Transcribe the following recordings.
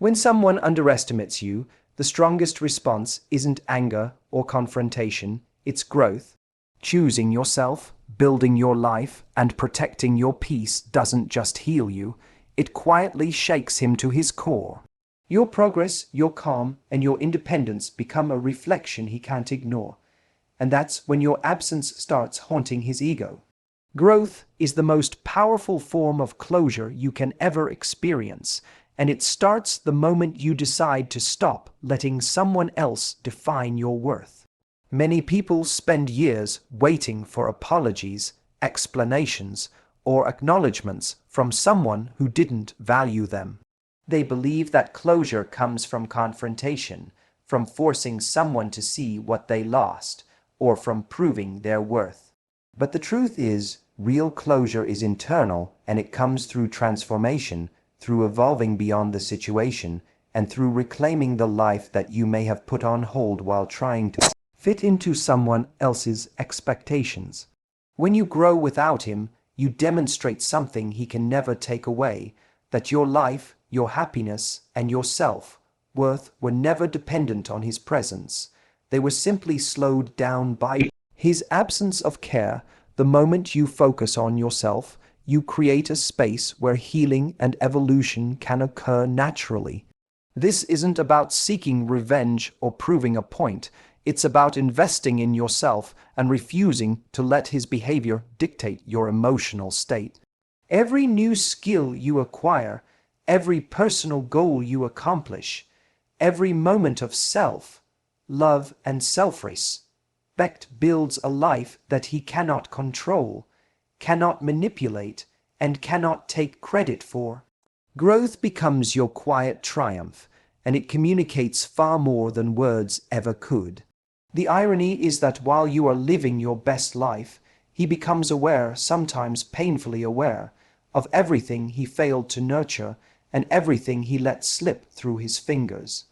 When someone underestimates you, the strongest response isn't anger or confrontation, it's growth. Choosing yourself, building your life, and protecting your peace doesn't just heal you, it quietly shakes him to his core. Your progress, your calm, and your independence become a reflection he can't ignore. And that's when your absence starts haunting his ego. Growth is the most powerful form of closure you can ever experience, and it starts the moment you decide to stop letting someone else define your worth. Many people spend years waiting for apologies, explanations, or acknowledgments from someone who didn't value them. They believe that closure comes from confrontation, from forcing someone to see what they lost, or from proving their worth. But the truth is, real closure is internal, and it comes through transformation, through evolving beyond the situation, and through reclaiming the life that you may have put on hold while trying to fit into someone else's expectations. When you grow without him, you demonstrate something he can never take away, that your life, your happiness, and your self-worth were never dependent on his presence. They were simply slowed down by his absence of care. The moment you focus on yourself, you create a space where healing and evolution can occur naturally. This isn't about seeking revenge or proving a point. It's about investing in yourself and refusing to let his behavior dictate your emotional state. Every new skill you acquire, every personal goal you accomplish, every moment of self-love and self-respect builds a life that he cannot control, cannot manipulate, and cannot take credit for. Growth becomes your quiet triumph, and it communicates far more than words ever could. The irony is that while you are living your best life, he becomes aware, sometimes painfully aware, of everything he failed to nurture and everything he let slip through his fingers.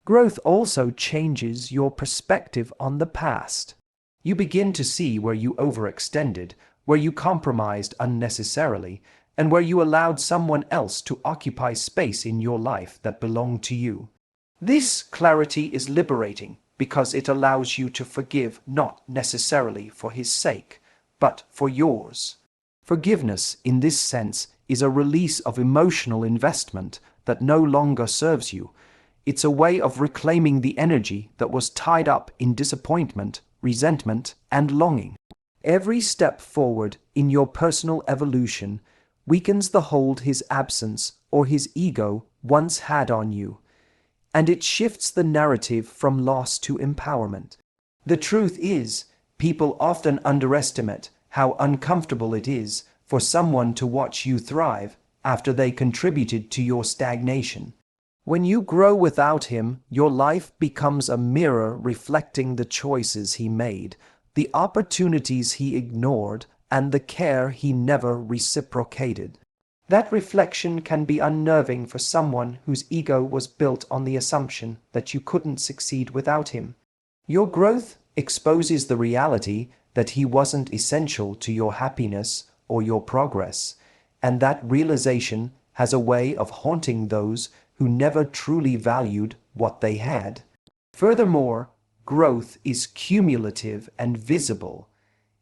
Growth also changes your perspective on the past. You begin to see where you overextended, where you compromised unnecessarily, and where you allowed someone else to occupy space in your life that belonged to you. This clarity is liberating because it allows you to forgive not necessarily for his sake, but for yours. Forgiveness, in this sense, is a release of emotional investment that no longer serves you. It's a way of reclaiming the energy that was tied up in disappointment, resentment, and longing. Every step forward in your personal evolution weakens the hold his absence or his ego once had on you, and it shifts the narrative from loss to empowerment. The truth is, people often underestimate how uncomfortable it is for someone to watch you thrive after they contributed to your stagnation. When you grow without him, your life becomes a mirror reflecting the choices he made, the opportunities he ignored, and the care he never reciprocated. That reflection can be unnerving for someone whose ego was built on the assumption that you couldn't succeed without him. Your growth exposes the reality that he wasn't essential to your happiness or your progress, and that realization has a way of haunting those who never truly valued what they had. Furthermore, growth is cumulative and visible.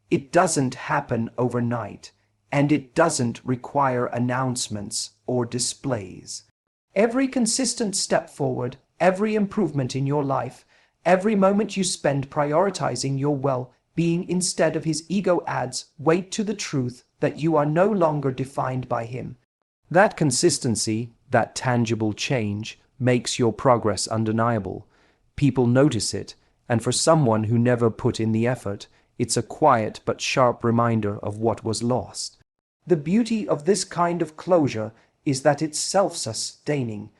It doesn't happen overnight, and it doesn't require announcements or displays. Every consistent step forward, every improvement in your life, every moment you spend prioritizing your well-being instead of his ego adds weight to the truth that you are no longer defined by him. That consistency, that tangible change, makes your progress undeniable. People notice it, and for someone who never put in the effort, it's a quiet but sharp reminder of what was lost. The beauty of this kind of closure is that it's self-sustaining.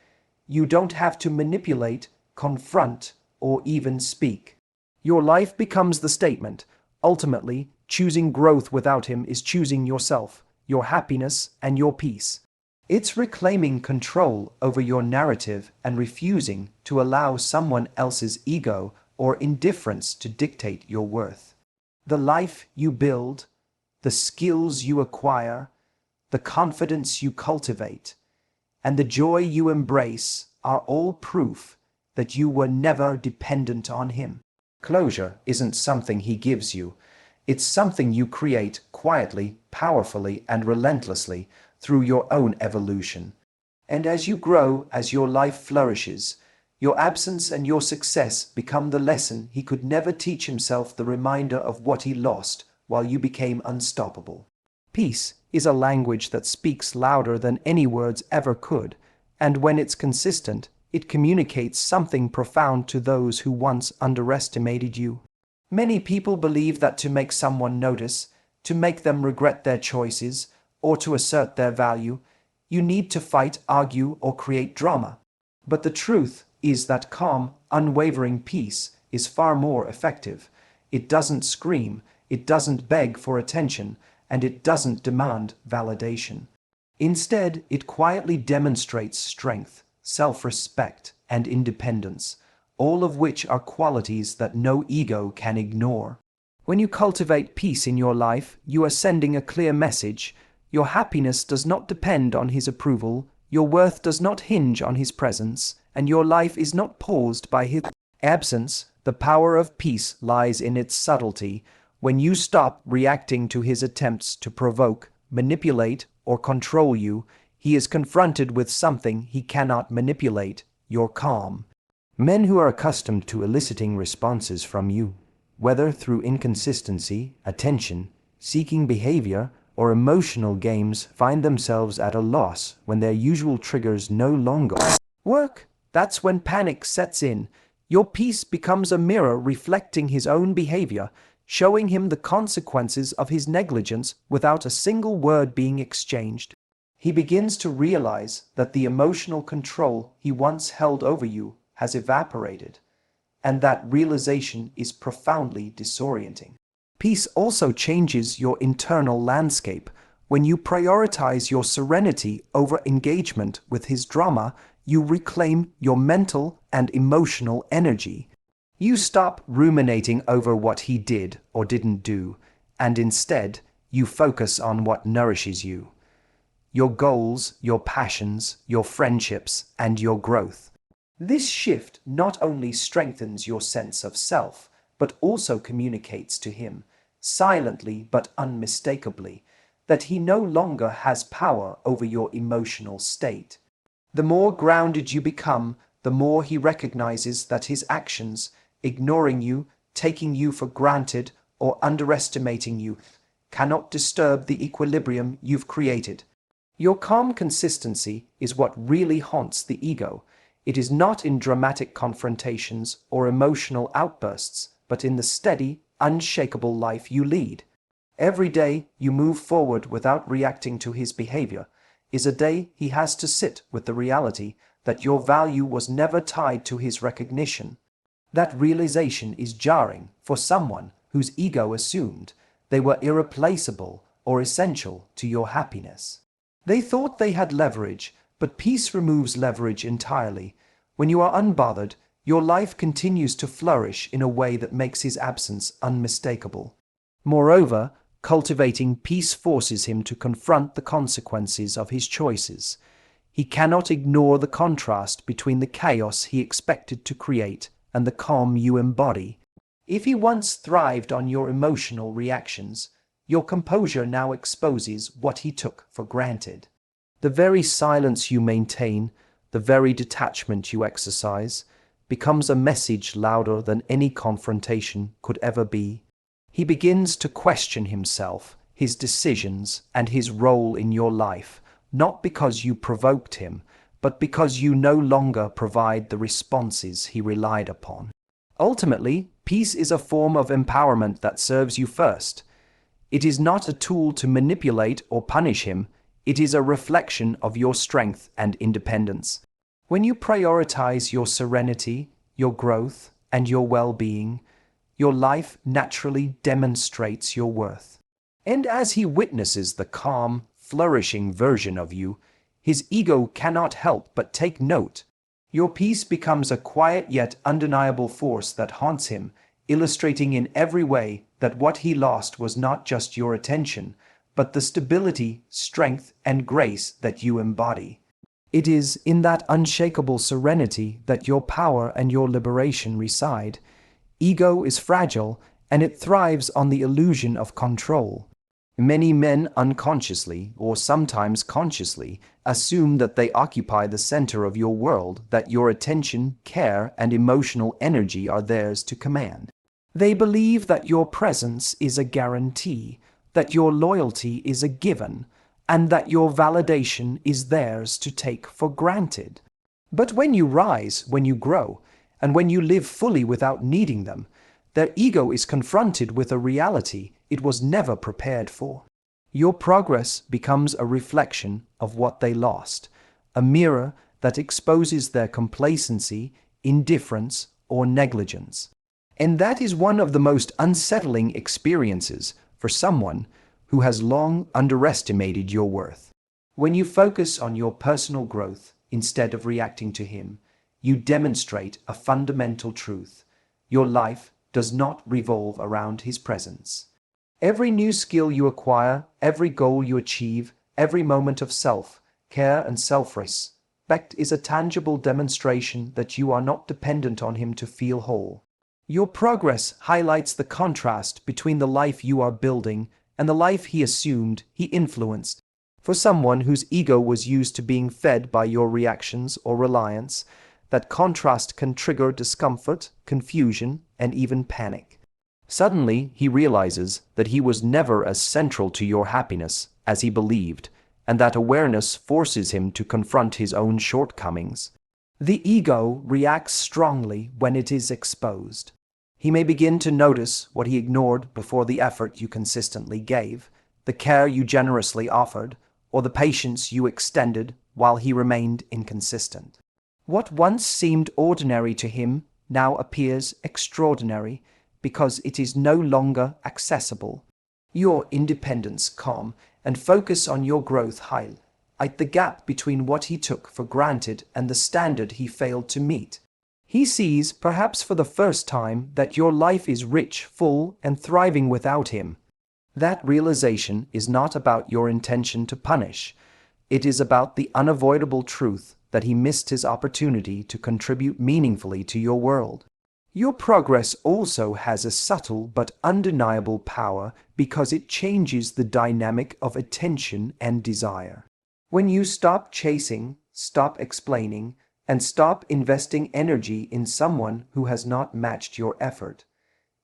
You don't have to manipulate, confront, or even speak. Your life becomes the statement. Ultimately, choosing growth without him is choosing yourself, your happiness, and your peace. It's reclaiming control over your narrative and refusing to allow someone else's ego or indifference to dictate your worth. The life you build, the skills you acquire, the confidence you cultivate, and the joy you embrace are all proof that you were never dependent on him. Closure isn't something he gives you. It's something you create quietly, powerfully, and relentlessly through your own evolution. And as you grow, as your life flourishes, your absence and your success become the lesson he could never teach himself, the reminder of what he lost while you became unstoppable. Peace is a language that speaks louder than any words ever could, and when it's consistent, it communicates something profound to those who once underestimated you. Many people believe that to make someone notice, to make them regret their choices, or to assert their value, you need to fight, argue, or create drama. But the truth is that calm, unwavering peace is far more effective. It doesn't scream, it doesn't beg for attention, and it doesn't demand validation. Instead, it quietly demonstrates strength, self-respect, and independence, all of which are qualities that no ego can ignore. When you cultivate peace in your life, you are sending a clear message. Your happiness does not depend on his approval, your worth does not hinge on his presence, and your life is not paused by his absence. The power of peace lies in its subtlety. When you stop reacting to his attempts to provoke, manipulate, or control you, he is confronted with something he cannot manipulate: your calm. Men who are accustomed to eliciting responses from you, whether through inconsistency, attention, seeking behavior, or emotional games, find themselves at a loss when their usual triggers no longer work. That's when panic sets in. Your peace becomes a mirror reflecting his own behavior, showing him the consequences of his negligence without a single word being exchanged. He begins to realize that the emotional control he once held over you has evaporated, and that realization is profoundly disorienting. Peace also changes your internal landscape. When you prioritize your serenity over engagement with his drama, you reclaim your mental and emotional energy. You stop ruminating over what he did or didn't do, and instead, you focus on what nourishes you: your goals, your passions, your friendships, and your growth. This shift not only strengthens your sense of self, but also communicates to him, silently but unmistakably, that he no longer has power over your emotional state. The more grounded you become, the more he recognizes that his actions, ignoring you, taking you for granted, or underestimating you, cannot disturb the equilibrium you've created. Your calm consistency is what really haunts the ego. It is not in dramatic confrontations or emotional outbursts, but in the steady, unshakable life you lead. Every day you move forward without reacting to his behavior is a day he has to sit with the reality that your value was never tied to his recognition. That realization is jarring for someone whose ego assumed they were irreplaceable or essential to your happiness. They thought they had leverage, but peace removes leverage entirely. When you are unbothered, your life continues to flourish in a way that makes his absence unmistakable. Moreover, cultivating peace forces him to confront the consequences of his choices. He cannot ignore the contrast between the chaos he expected to create and the calm you embody. If he once thrived on your emotional reactions, your composure now exposes what he took for granted. The very silence you maintain, the very detachment you exercise, becomes a message louder than any confrontation could ever be. He begins to question himself, his decisions, and his role in your life, not because you provoked him, but because you no longer provide the responses he relied upon. Ultimately, peace is a form of empowerment that serves you first. It is not a tool to manipulate or punish him. It is a reflection of your strength and independence. When you prioritize your serenity, your growth, and your well-being, your life naturally demonstrates your worth. And as he witnesses the calm, flourishing version of you, his ego cannot help but take note. Your peace becomes a quiet yet undeniable force that haunts him, illustrating in every way that what he lost was not just your attention, but the stability, strength, and grace that you embody. It is in that unshakable serenity that your power and your liberation reside. Ego is fragile, and it thrives on the illusion of control. Many men unconsciously, or sometimes consciously, assume that they occupy the center of your world, that your attention, care, and emotional energy are theirs to command. They believe that your presence is a guarantee, that your loyalty is a given, and that your validation is theirs to take for granted. But when you rise, when you grow, and when you live fully without needing them, their ego is confronted with a reality it was never prepared for. Your progress becomes a reflection of what they lost, a mirror that exposes their complacency, indifference, or negligence. And that is one of the most unsettling experiences for someone who has long underestimated your worth. When you focus on your personal growth instead of reacting to him, you demonstrate a fundamental truth. Your life does not revolve around his presence. Every new skill you acquire, every goal you achieve, every moment of self-care and self-respect is a tangible demonstration that you are not dependent on him to feel whole. Your progress highlights the contrast between the life you are building and the life he assumed he influenced. For someone whose ego was used to being fed by your reactions or reliance, that contrast can trigger discomfort, confusion, and even panic. Suddenly, he realizes that he was never as central to your happiness as he believed, and that awareness forces him to confront his own shortcomings. The ego reacts strongly when it is exposed. He may begin to notice what he ignored before, the effort you consistently gave, the care you generously offered, or the patience you extended while he remained inconsistent. What once seemed ordinary to him now appears extraordinary because it is no longer accessible. Your independence, calm, and focus on your growth highlight the gap between what he took for granted and the standard he failed to meet. He sees, perhaps for the first time, that your life is rich, full, and thriving without him. That realization is not about your intention to punish. It is about the unavoidable truth that he missed his opportunity to contribute meaningfully to your world. Your progress also has a subtle but undeniable power because it changes the dynamic of attention and desire. When you stop chasing, stop explaining, and stop investing energy in someone who has not matched your effort,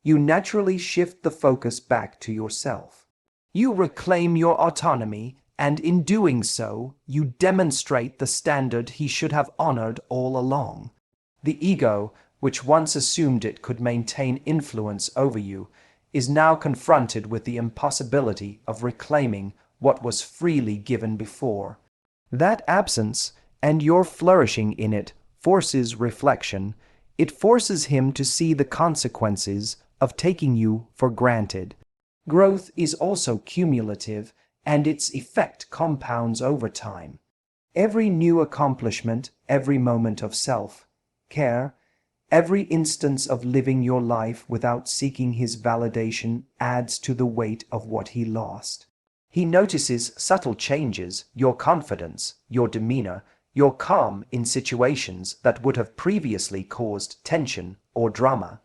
you naturally shift the focus back to yourself. You reclaim your autonomy, and in doing so, you demonstrate the standard he should have honored all along. The ego, which once assumed it could maintain influence over you, is now confronted with the impossibility of reclaiming what was freely given before. That absence, and your flourishing in it, forces reflection. It forces him to see the consequences of taking you for granted. Growth is also cumulative, and its effect compounds over time. Every new accomplishment, every moment of self-care, every instance of living your life without seeking his validation adds to the weight of what he lost. He notices subtle changes, your confidence, your demeanor, your calm in situations that would have previously caused tension or drama.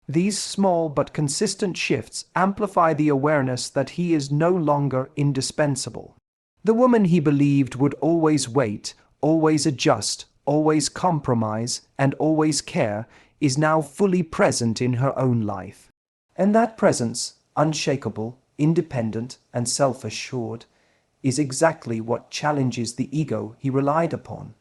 These small but consistent shifts amplify the awareness that he is no longer indispensable. The woman he believed would always wait, always adjust, always compromise, and always care is now fully present in her own life. And that presence, unshakable, independent, and self-assured, is exactly what challenges the ego he relied upon.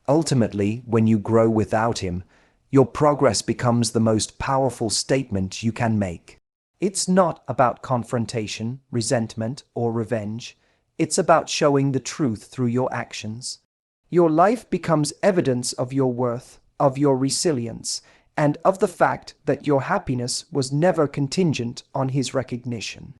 Ultimately, when you grow without him, your progress becomes the most powerful statement you can make. It's not about confrontation, resentment, or revenge. It's about showing the truth through your actions. Your life becomes evidence of your worth, of your resilience, and of the fact that your happiness was never contingent on his recognition.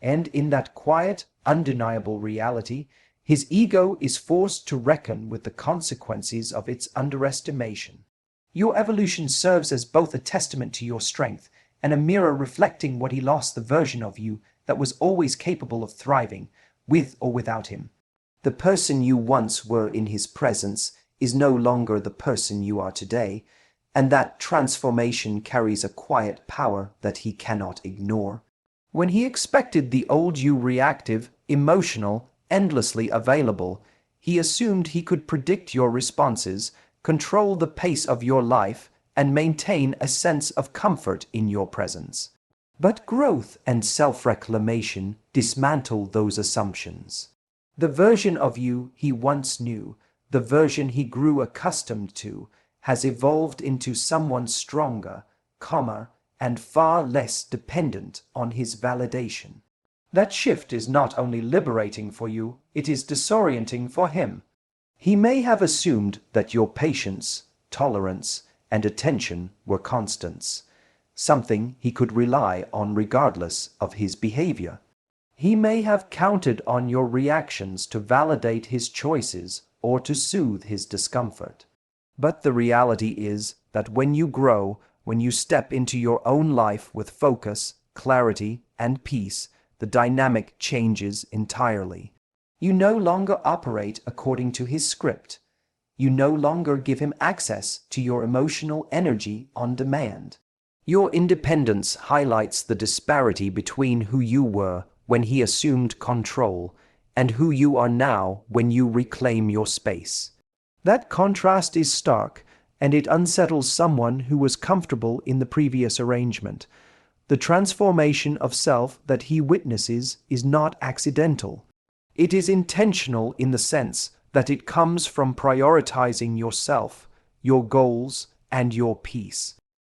And in that quiet, undeniable reality, his ego is forced to reckon with the consequences of its underestimation. Your evolution serves as both a testament to your strength and a mirror reflecting what he lost, the version of you that was always capable of thriving, with or without him. The person you once were in his presence is no longer the person you are today, and that transformation carries a quiet power that he cannot ignore. When he expected the old you reactive, emotional, endlessly available, he assumed he could predict your responses, control the pace of your life, and maintain a sense of comfort in your presence. But growth and self-reclamation dismantle those assumptions. The version of you he once knew, the version he grew accustomed to, has evolved into someone stronger, calmer, and far less dependent on his validation. That shift is not only liberating for you, it is disorienting for him. He may have assumed that your patience, tolerance, and attention were constants, something he could rely on regardless of his behavior. He may have counted on your reactions to validate his choices or to soothe his discomfort. But the reality is that when you grow, when you step into your own life with focus, clarity, and peace, the dynamic changes entirely. You no longer operate according to his script. You no longer give him access to your emotional energy on demand. Your independence highlights the disparity between who you were when he assumed control and who you are now when you reclaim your space. That contrast is stark, and it unsettles someone who was comfortable in the previous arrangement. The transformation of self that he witnesses is not accidental. It is intentional in the sense that it comes from prioritizing yourself, your goals, and your peace.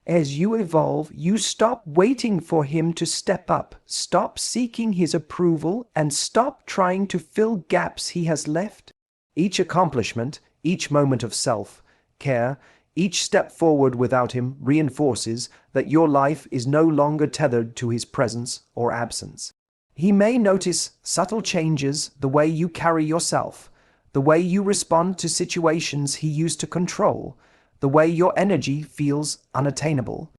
As you evolve, you stop waiting for him to step up, stop seeking his approval, and stop trying to fill gaps he has left. Each accomplishment, each moment of self-care, each step forward without him reinforces that your life is no longer tethered to his presence or absence. He may notice subtle changes, the way you carry yourself, the way you respond to situations he used to control, the way your energy feels unattainable.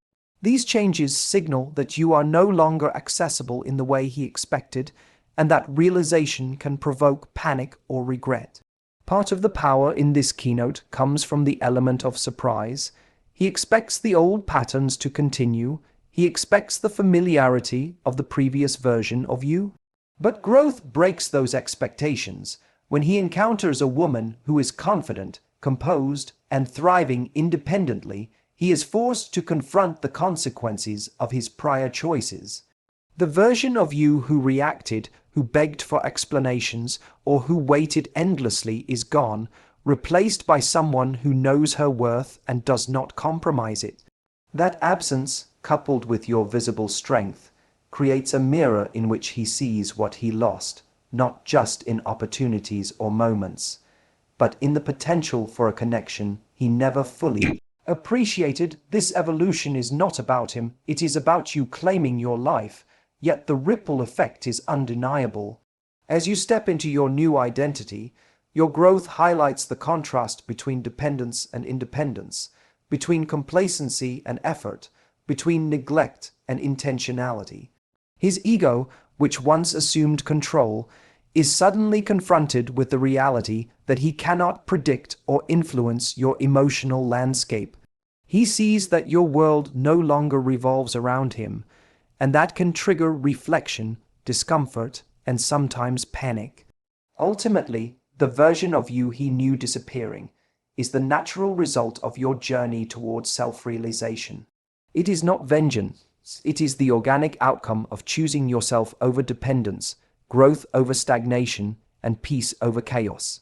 These changes signal that you are no longer accessible in the way he expected, and that realization can provoke panic or regret. Part of the power in this keynote comes from the element of surprise. He expects the old patterns to continue. He expects the familiarity of the previous version of you. But growth breaks those expectations when he encounters a woman who is confident, composed, and thriving independently. He is forced to confront the consequences of his prior choices. The version of you who reacted, who begged for explanations, or who waited endlessly is gone, replaced by someone who knows her worth and does not compromise it. That absence, coupled with your visible strength, creates a mirror in which he sees what he lost, not just in opportunities or moments, but in the potential for a connection he never fully appreciated. This evolution is not about him, it is about you claiming your life, yet the ripple effect is undeniable. As you step into your new identity, your growth highlights the contrast between dependence and independence, between complacency and effort, between neglect and intentionality. His ego, which once assumed control, is suddenly confronted with the reality that he cannot predict or influence your emotional landscape. He sees that your world no longer revolves around him, and that can trigger reflection, discomfort, and sometimes panic. Ultimately, the version of you he knew disappearing is the natural result of your journey towards self-realization. It is not vengeance, it is the organic outcome of choosing yourself over dependence, growth over stagnation, and peace over chaos.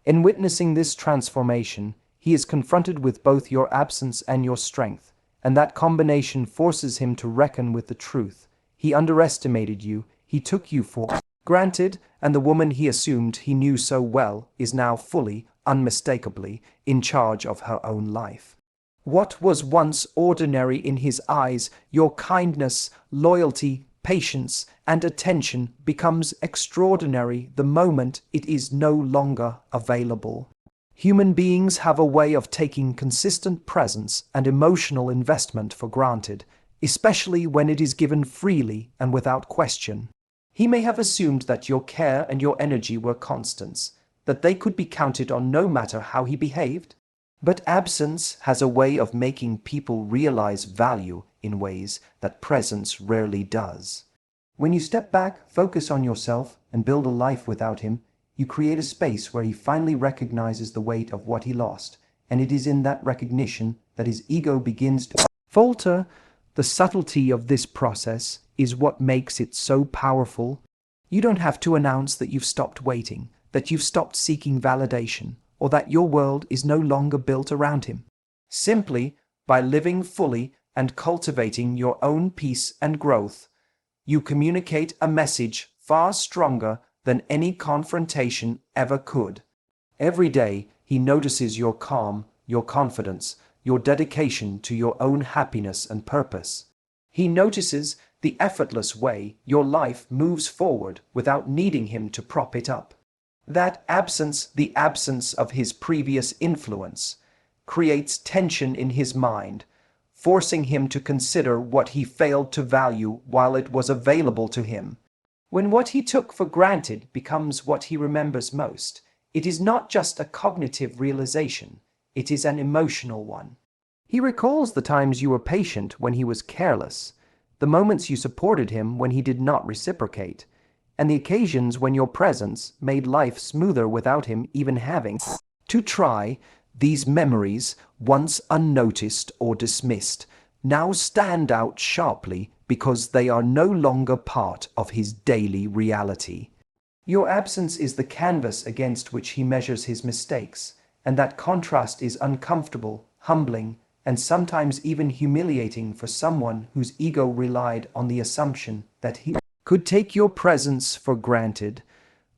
In witnessing this transformation, he is confronted with both your absence and your strength, and that combination forces him to reckon with the truth. He underestimated you, he took you for granted, and the woman he assumed he knew so well is now fully, unmistakably, in charge of her own life. What was once ordinary in his eyes, your kindness, loyalty, patience, and attention becomes extraordinary the moment it is no longer available. Human beings have a way of taking consistent presence and emotional investment for granted, especially when it is given freely and without question. He may have assumed that your care and your energy were constants, that they could be counted on no matter how he behaved? But absence has a way of making people realize value in ways that presence rarely does. When you step back, focus on yourself, and build a life without him, you create a space where he finally recognizes the weight of what he lost, and it is in that recognition that his ego begins to falter. The subtlety of this process is what makes it so powerful. You don't have to announce that you've stopped waiting, that you've stopped seeking validation, or that your world is no longer built around him. Simply by living fully and cultivating your own peace and growth, you communicate a message far stronger than any confrontation ever could. Every day, he notices your calm, your confidence, your dedication to your own happiness and purpose. He notices the effortless way your life moves forward without needing him to prop it up. That absence, the absence of his previous influence, creates tension in his mind, forcing him to consider what he failed to value while it was available to him. When what he took for granted becomes what he remembers most, it is not just a cognitive realization, it is an emotional one. He recalls the times you were patient when he was careless, the moments you supported him when he did not reciprocate, and the occasions when your presence made life smoother without him even having to try. These memories, once unnoticed or dismissed, now stand out sharply because they are no longer part of his daily reality. Your absence is the canvas against which he measures his mistakes, and that contrast is uncomfortable, humbling, and sometimes even humiliating for someone whose ego relied on the assumption that he could take your presence for granted.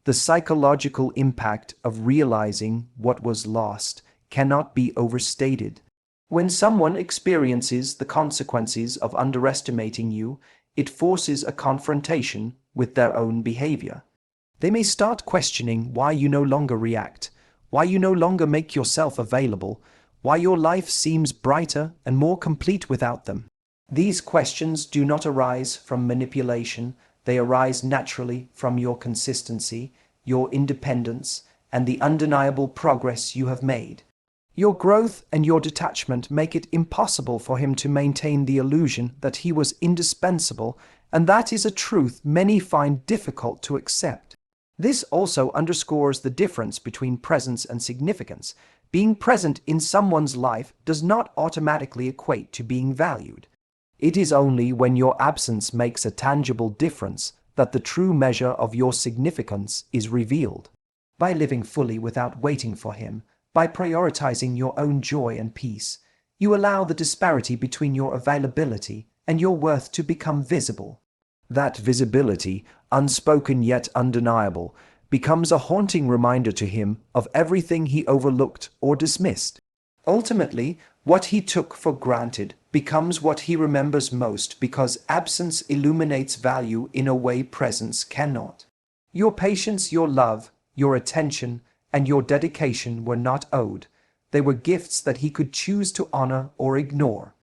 The psychological impact of realizing what was lost cannot be overstated. When someone experiences the consequences of underestimating you, it forces a confrontation with their own behavior. They may start questioning why you no longer react, why you no longer make yourself available, why your life seems brighter and more complete without them. These questions do not arise from manipulation, they arise naturally from your consistency, your independence, and the undeniable progress you have made. Your growth and your detachment make it impossible for him to maintain the illusion that he was indispensable, and that is a truth many find difficult to accept. This also underscores the difference between presence and significance. Being present in someone's life does not automatically equate to being valued. It is only when your absence makes a tangible difference that the true measure of your significance is revealed. By living fully without waiting for him, by prioritizing your own joy and peace, you allow the disparity between your availability and your worth to become visible. That visibility, unspoken yet undeniable, becomes a haunting reminder to him of everything he overlooked or dismissed. Ultimately, what he took for granted becomes what he remembers most because absence illuminates value in a way presence cannot. Your patience, your love, your attention, and your dedication were not owed. They were gifts that he could choose to honor or ignore.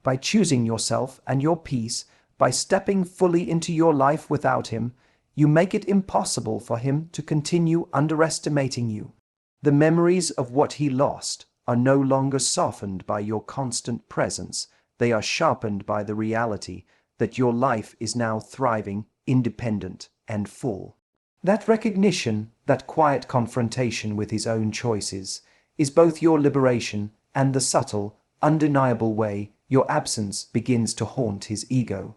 By choosing yourself and your peace, by stepping fully into your life without him, you make it impossible for him to continue underestimating you. The memories of what he lost are no longer softened by your constant presence. They are sharpened by the reality that your life is now thriving, independent, and full. That recognition, that quiet confrontation with his own choices, is both your liberation and the subtle, undeniable way your absence begins to haunt his ego.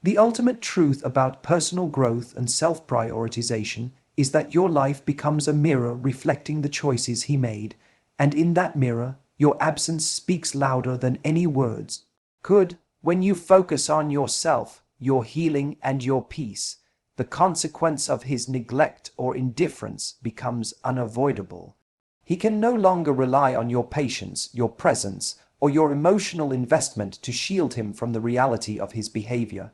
The ultimate truth about personal growth and self-prioritization is that your life becomes a mirror reflecting the choices he made, and in that mirror, your absence speaks louder than any words could. When you focus on yourself, your healing, and your peace, the consequence of his neglect or indifference becomes unavoidable. He can no longer rely on your patience, your presence, or your emotional investment to shield him from the reality of his behavior.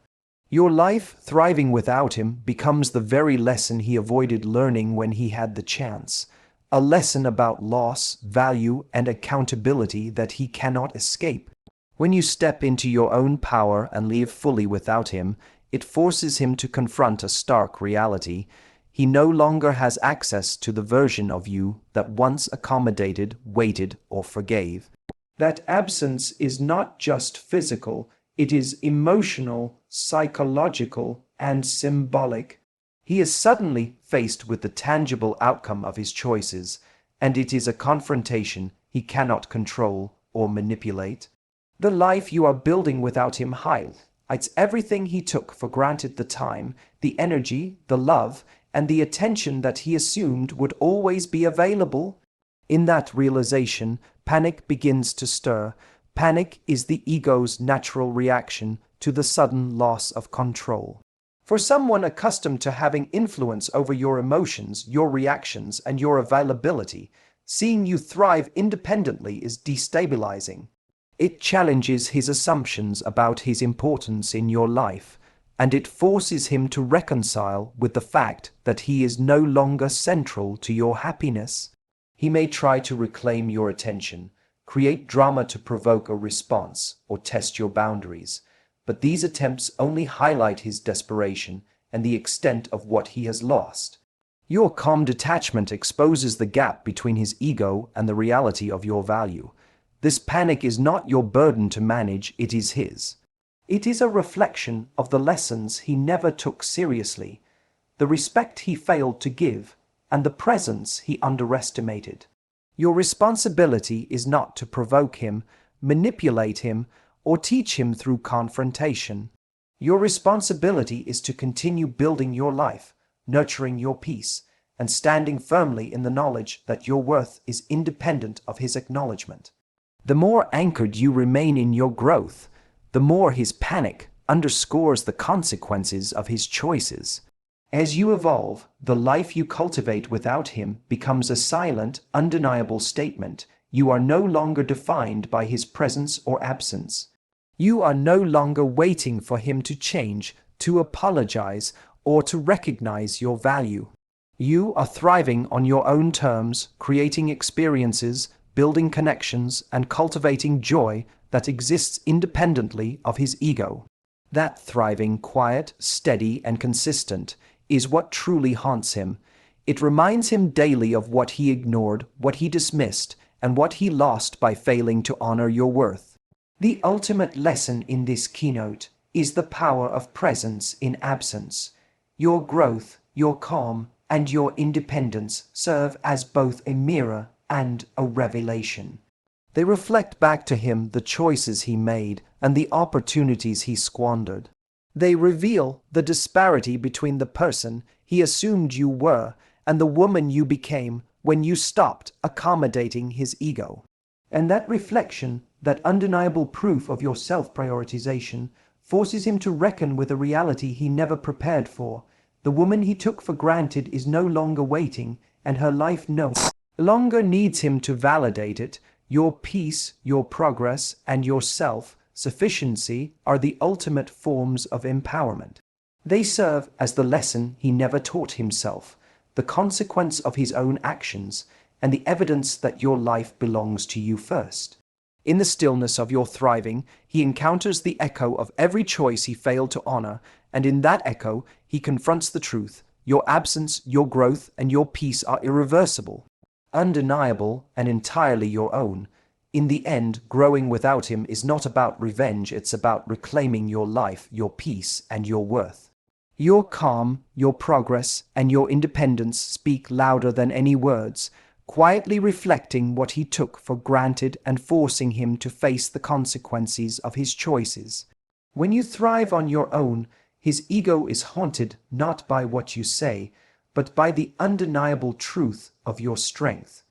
Your life, thriving without him, becomes the very lesson he avoided learning when he had the chance. A lesson about loss, value, and accountability that he cannot escape. When you step into your own power and live fully without him, it forces him to confront a stark reality. he no longer has access to the version of you that once accommodated, waited, or forgave. That absence is not just physical, it is emotional, psychological, and symbolic. He is suddenly faced with the tangible outcome of his choices, and it is a confrontation he cannot control or manipulate. The life you are building without him highlights everything he took for granted: the time, the energy, the love, and the attention that he assumed would always be available. In that realization, panic begins to stir. Panic is the ego's natural reaction to the sudden loss of control. For someone accustomed to having influence over your emotions, your reactions, and your availability, seeing you thrive independently is destabilizing. It challenges his assumptions about his importance in your life, and it forces him to reconcile with the fact that he is no longer central to your happiness. He may try to reclaim your attention, create drama to provoke a response, or test your boundaries, but these attempts only highlight his desperation and the extent of what he has lost. Your calm detachment exposes the gap between his ego and the reality of your value. This panic is not your burden to manage, it is his. It is a reflection of the lessons he never took seriously, the respect he failed to give, and the presence he underestimated. Your responsibility is not to provoke him, manipulate him, or teach him through confrontation. Your responsibility is to continue building your life, nurturing your peace, and standing firmly in the knowledge that your worth is independent of his acknowledgement. The more anchored you remain in your growth, the more his panic underscores the consequences of his choices. As you evolve, the life you cultivate without him becomes a silent, undeniable statement. You are no longer defined by his presence or absence. You are no longer waiting for him to change, to apologize, or to recognize your value. You are thriving on your own terms, creating experiences, building connections, and cultivating joy that exists independently of his ego. That thriving, quiet, steady, and consistent is what truly haunts him. It reminds him daily of what he ignored, what he dismissed, and what he lost by failing to honor your worth. The ultimate lesson in this keynote is the power of presence in absence. Your growth, your calm, and your independence serve as both a mirror and a revelation. They reflect back to him the choices he made and the opportunities he squandered. They reveal the disparity between the person he assumed you were and the woman you became when you stopped accommodating his ego. And that reflection, that undeniable proof of your self-prioritization, forces him to reckon with a reality he never prepared for. The woman he took for granted is no longer waiting, and her life no longer needs him to validate it. Your peace, your progress, and your self-sufficiency are the ultimate forms of empowerment. They serve as the lesson he never taught himself, the consequence of his own actions, and the evidence that your life belongs to you first. In the stillness of your thriving, he encounters the echo of every choice he failed to honor, and in that echo, he confronts the truth. Your absence, your growth, and your peace are irreversible, undeniable, and entirely your own. In the end, growing without him is not about revenge, it's about reclaiming your life, your peace, and your worth. Your calm, your progress, and your independence speak louder than any words, quietly reflecting what he took for granted and forcing him to face the consequences of his choices. When you thrive on your own, his ego is haunted not by what you say, but by the undeniable truth of your strength.